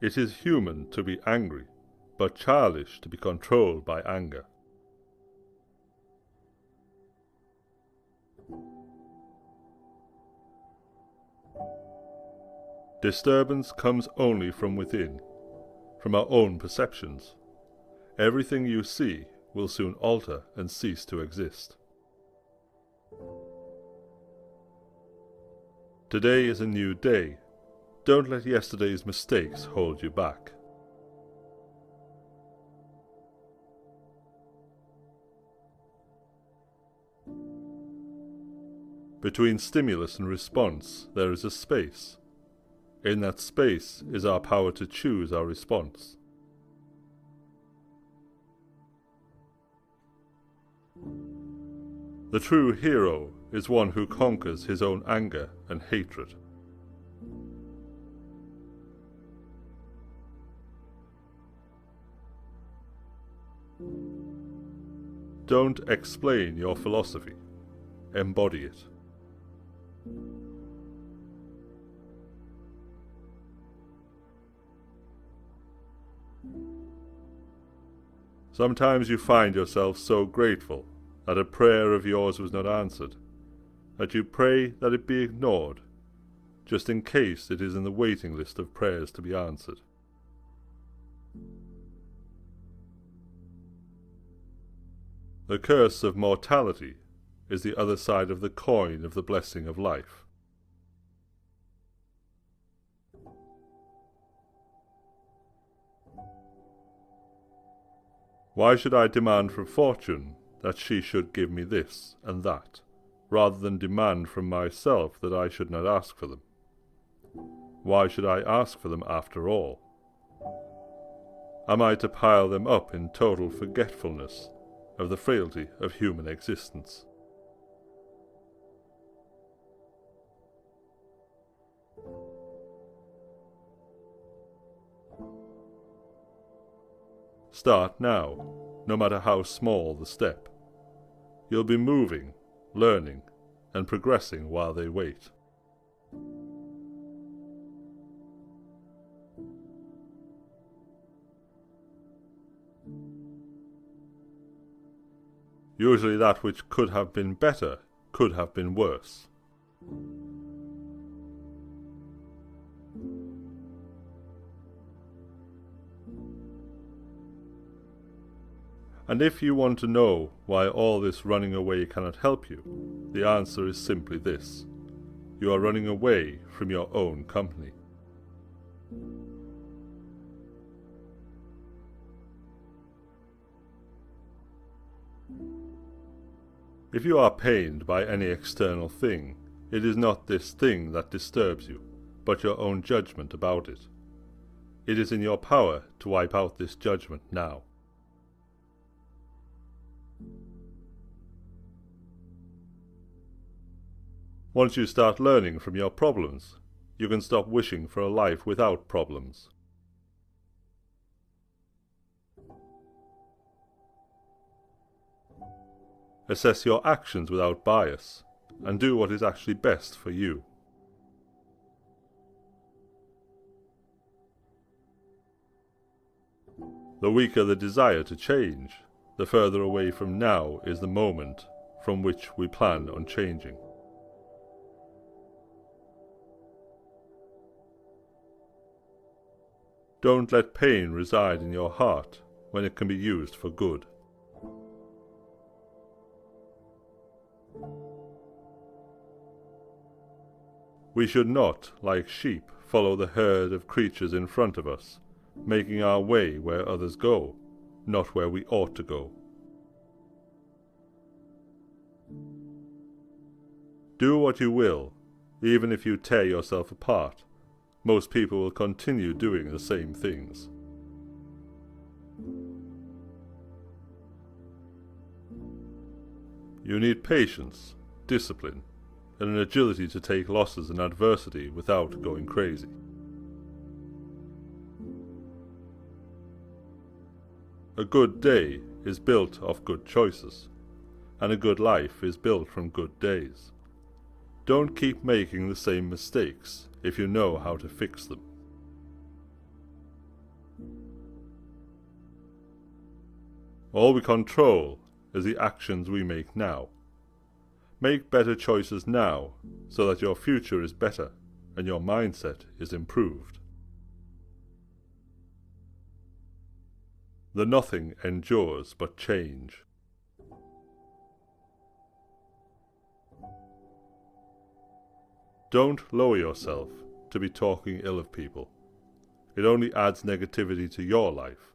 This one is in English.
It is human to be angry, but childish to be controlled by anger. Disturbance comes only from within, from our own perceptions. Everything you see will soon alter and cease to exist. Today is a new day. Don't let yesterday's mistakes hold you back. Between stimulus and response, there is a space. In that space is our power to choose our response. The true hero is one who conquers his own anger and hatred. Don't explain your philosophy. Embody it. Sometimes you find yourself so grateful that a prayer of yours was not answered, that you pray that it be ignored, just in case it is in the waiting list of prayers to be answered. The curse of mortality is the other side of the coin of the blessing of life. Why should I demand from fortune that she should give me this and that, rather than demand from myself that I should not ask for them? Why should I ask for them after all? Am I to pile them up in total forgetfulness of the frailty of human existence? Start now, no matter how small the step. You'll be moving, learning, and progressing while they wait. Usually that which could have been better could have been worse. And if you want to know why all this running away cannot help you, the answer is simply this: you are running away from your own company. If you are pained by any external thing, it is not this thing that disturbs you, but your own judgment about it. It is in your power to wipe out this judgment now. Once you start learning from your problems, you can stop wishing for a life without problems. Assess your actions without bias, and do what is actually best for you. The weaker the desire to change, the further away from now is the moment from which we plan on changing. Don't let pain reside in your heart when it can be used for good. We should not, like sheep, follow the herd of creatures in front of us, making our way where others go, not where we ought to go. Do what you will, even if you tear yourself apart. Most people will continue doing the same things. You need patience, discipline, and an agility to take losses and adversity without going crazy. A good day is built of good choices, and a good life is built from good days. Don't keep making the same mistakes if you know how to fix them. All we control is the actions we make now. Make better choices now so that your future is better and your mindset is improved. The nothing endures but change. Don't lower yourself to be talking ill of people. It only adds negativity to your life.